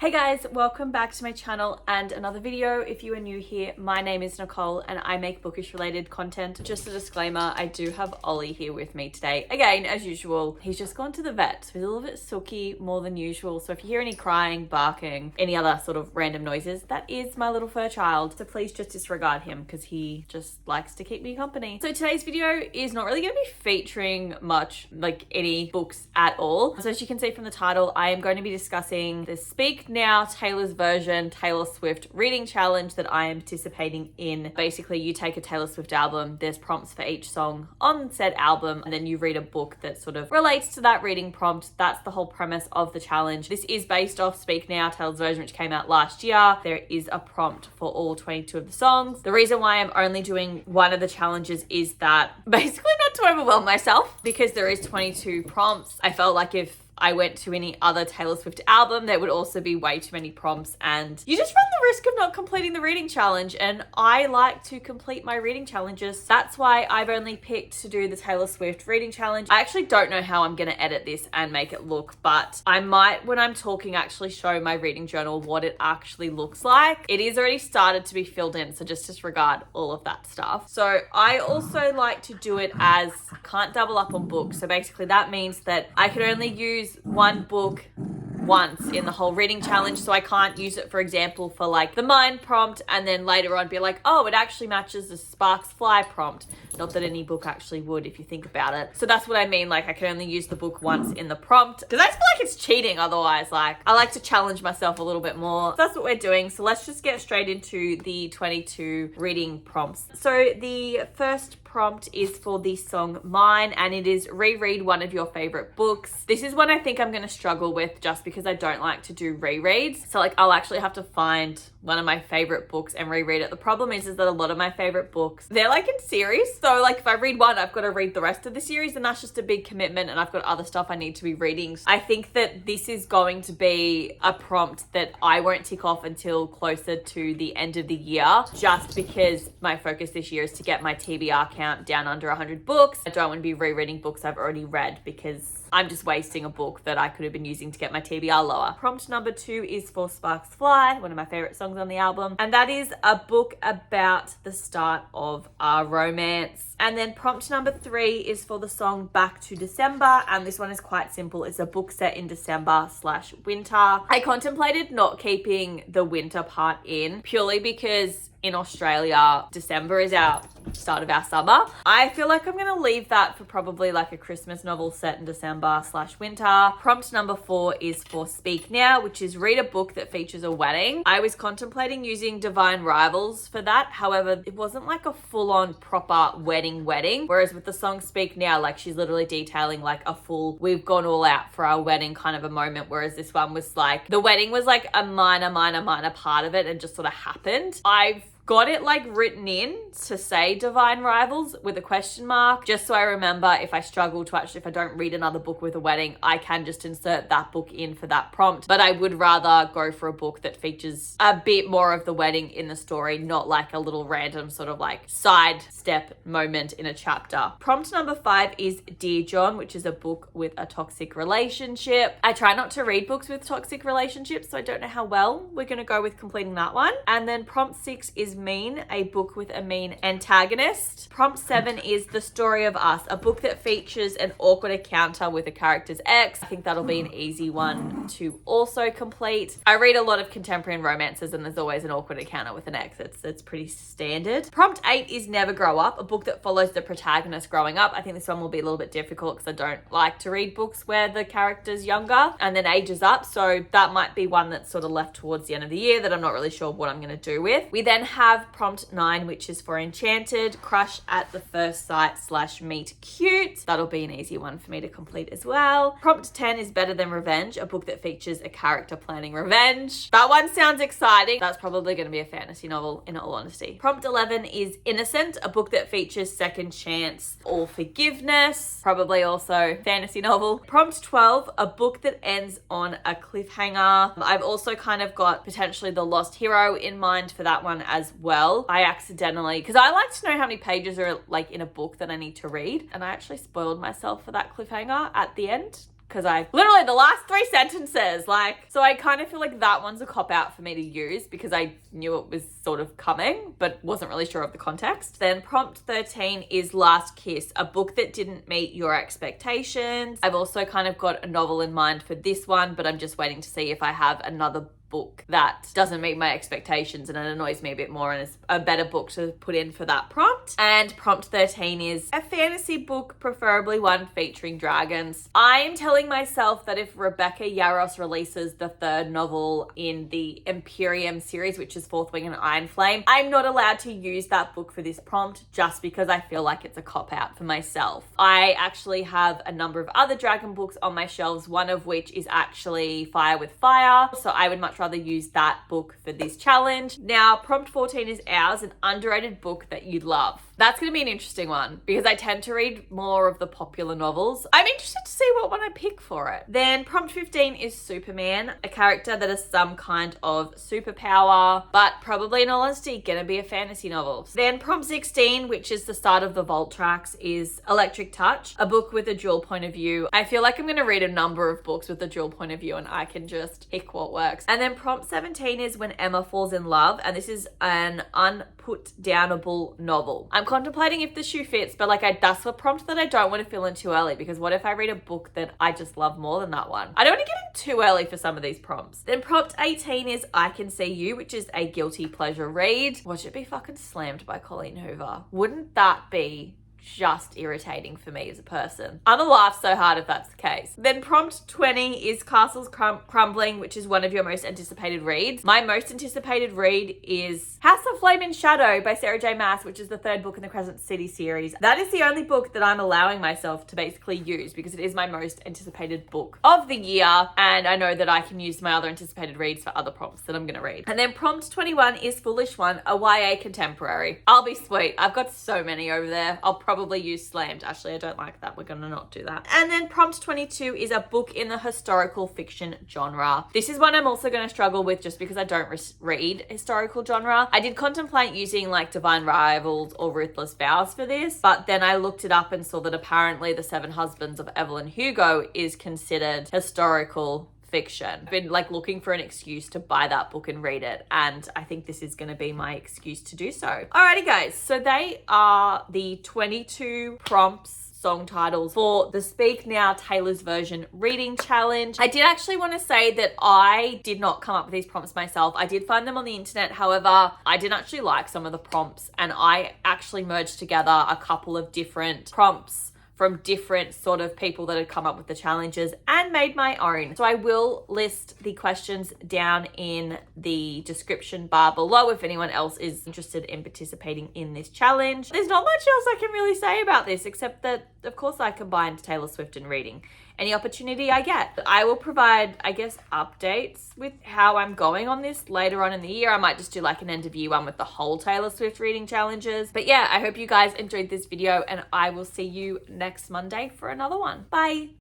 Hey guys, welcome back to my channel and another video. If you are new here, my name is Nicole and I make bookish related content. Just a disclaimer, I do have Ollie here with me today. Again, as usual, he's just gone to the vet, so he's a little bit silky more than usual. So if you hear any crying, barking, any other sort of random noises, that is my little fur child. So please just disregard him because he just likes to keep me company. So today's video is not really going to be featuring much like any books at all. So as you can see from the title, I am going to be discussing the Speak Now Taylor's version Taylor Swift reading challenge that I am participating in. Basically, you take a Taylor Swift album, there's prompts for each song on said album, and then you read a book that sort of relates to that reading prompt. That's the whole premise of the challenge. This is based off Speak Now, Taylor's version, which came out last year. There is a prompt for all 22 of the songs. The reason why I'm only doing one of the challenges is that basically not to overwhelm myself, because there is 22 prompts. I felt like if I went to any other Taylor Swift album, there would also be way too many prompts and you just run the risk of not completing the reading challenge, and I like to complete my reading challenges. That's why I've only picked to do the Taylor Swift reading challenge. I actually don't know how I'm going to edit this and make it look, but I might, when I'm talking, actually show my reading journal what it actually looks like. It is already started to be filled in, so just disregard all of that stuff. So I also like to do it as can't double up on books. So basically that means that I can only use one book once in the whole reading challenge. So I can't use it, for example, for like the mind prompt and then later on be like, oh, it actually matches the Sparks Fly prompt. Not that any book actually would if you think about it. So that's what I mean. Like I can only use the book once in the prompt because I just feel like it's cheating otherwise. Like I like to challenge myself a little bit more. So that's what we're doing. So let's just get straight into the 22 reading prompts. So the first prompt is for the song Mine, and it is reread one of your favorite books. This is one I think I'm going to struggle with just because I don't like to do rereads. So like I'll actually have to find one of my favorite books and reread it. The problem is that a lot of my favorite books, they're like in series. So like if I read one, I've got to read the rest of the series, and that's just a big commitment, and I've got other stuff I need to be reading. I think that this is going to be a prompt that I won't tick off until closer to the end of the year, just because my focus this year is to get my TBR count down under 100 books. I don't want to be rereading books I've already read because I'm just wasting a book that I could have been using to get my TBR lower. Prompt number 2 is for Sparks Fly, one of my favorite songs on the album. And that is a book about the start of our romance. And then prompt number 3 is for the song Back to December. And this one is quite simple. It's a book set in December/winter. I contemplated not keeping the winter part in purely because in Australia, December is our start of our summer. I feel like I'm going to leave that for probably like a Christmas novel set in December/winter. Prompt number 4 is for Speak Now, which is read a book that features a wedding. I was contemplating using Divine Rivals for that. However, it wasn't like a full-on proper wedding. Whereas with the song Speak Now, like she's literally detailing like a full, we've gone all out for our wedding kind of a moment. Whereas this one was like, the wedding was like a minor part of it and just sort of happened. I've got it like written in to say Divine Rivals with a question mark, just so I remember if I struggle to actually, if I don't read another book with a wedding, I can just insert that book in for that prompt. But I would rather go for a book that features a bit more of the wedding in the story, not like a little random sort of like side step moment in a chapter. Prompt number 5 is Dear John, which is a book with a toxic relationship. I try not to read books with toxic relationships, so I don't know how well we're going to go with completing that one. And then prompt 6 is Mean, a book with a mean antagonist. Prompt 7 is The Story of Us, a book that features an awkward encounter with a character's ex. I think that'll be an easy one to also complete. I read a lot of contemporary romances and there's always an awkward encounter with an ex. It's pretty standard. Prompt 8 is Never Grow Up, a book that follows the protagonist growing up. I think this one will be a little bit difficult because I don't like to read books where the character's younger and then ages up. So that might be one that's sort of left towards the end of the year that I'm not really sure what I'm going to do with. We then have prompt 9, which is for Enchanted, crush at the first sight/meet cute. That'll be an easy one for me to complete as well. Prompt 10 is Better Than Revenge, a book that features a character planning revenge. That one sounds exciting. That's probably going to be a fantasy novel in all honesty. Prompt 11 is Innocent, a book that features second chance or forgiveness. Probably also fantasy novel. Prompt 12, a book that ends on a cliffhanger. I've also kind of got potentially The Lost Hero in mind for that one as well. I accidentally, because I like to know how many pages are like in a book that I need to read, and I actually spoiled myself for that cliffhanger at the end because I literally the last 3 sentences, like, so I kind of feel like that one's a cop-out for me to use because I knew it was sort of coming, but wasn't really sure of the context. Then prompt 13 is Last Kiss, a book that didn't meet your expectations. I've also kind of got a novel in mind for this one, but I'm just waiting to see if I have another book that doesn't meet my expectations and it annoys me a bit more and is a better book to put in for that prompt. And prompt 13 is a fantasy book, preferably one featuring dragons. I am telling myself that if Rebecca Yarros releases the 3rd novel in the Imperium series, which is Fourth Wing and Iron Flame, I'm not allowed to use that book for this prompt just because I feel like it's a cop-out for myself. I actually have a number of other dragon books on my shelves, one of which is actually Fire with Fire, so I would much rather use that book for this challenge. Now, prompt 14 is Ours, an underrated book that you love. That's going to be an interesting one because I tend to read more of the popular novels. I'm interested to see what one I pick for it. Then prompt 15 is Superman, a character that has some kind of superpower, but probably in all honesty, gonna be a fantasy novel. Then prompt 16, which is the start of the Vault tracks, is Electric Touch, a book with a dual point of view. I feel like I'm gonna read a number of books with a dual point of view and I can just pick what works. And then prompt 17 is When Emma Falls in Love, and this is an unput-downable novel. I'm contemplating if the shoe fits, but like that's a prompt that I don't want to fill in too early because what if I read a book that I just love more than that one? I don't want to get in too early for some of these prompts. Then prompt 18 is I Can See You, which is a guilty pleasure read. Watch it be fucking slammed by Colleen Hoover. Wouldn't that be just irritating for me as a person? I'm gonna laugh so hard if that's the case. Then prompt 20 is Castles Crumbling, which is one of your most anticipated reads. My most anticipated read is House of Flame and Shadow by Sarah J Maas, which is the 3rd book in the Crescent City series. That is the only book that I'm allowing myself to basically use because it is my most anticipated book of the year, and I know that I can use my other anticipated reads for other prompts that I'm gonna read. And then prompt 21 is Foolish One, a YA contemporary. I'll be sweet. I've got so many over there. I'll probably use Slammed. Actually, I don't like that. We're gonna not do that. And then prompt 22 is a book in the historical fiction genre. This is one I'm also gonna struggle with just because I don't read historical genre. I did contemplate using like Divine Rivals or Ruthless Vows for this, but then I looked it up and saw that apparently The Seven Husbands of Evelyn Hugo is considered historical fiction. I've been like looking for an excuse to buy that book and read it, and I think this is going to be my excuse to do so. Alrighty guys, so they are the 22 prompts, song titles for the Speak Now Taylor's Version reading challenge. I did actually want to say that I did not come up with these prompts myself. I did find them on the internet. However, I didn't actually like some of the prompts, and I actually merged together a couple of different prompts from different sort of people that had come up with the challenges and made my own. So I will list the questions down in the description bar below if anyone else is interested in participating in this challenge. There's not much else I can really say about this except that, of course, I combined Taylor Swift and reading. Any opportunity I get. I will provide, I guess, updates with how I'm going on this later on in the year. I might just do like an end of year one with the whole Taylor Swift reading challenges. But yeah, I hope you guys enjoyed this video and I will see you next Monday for another one. Bye.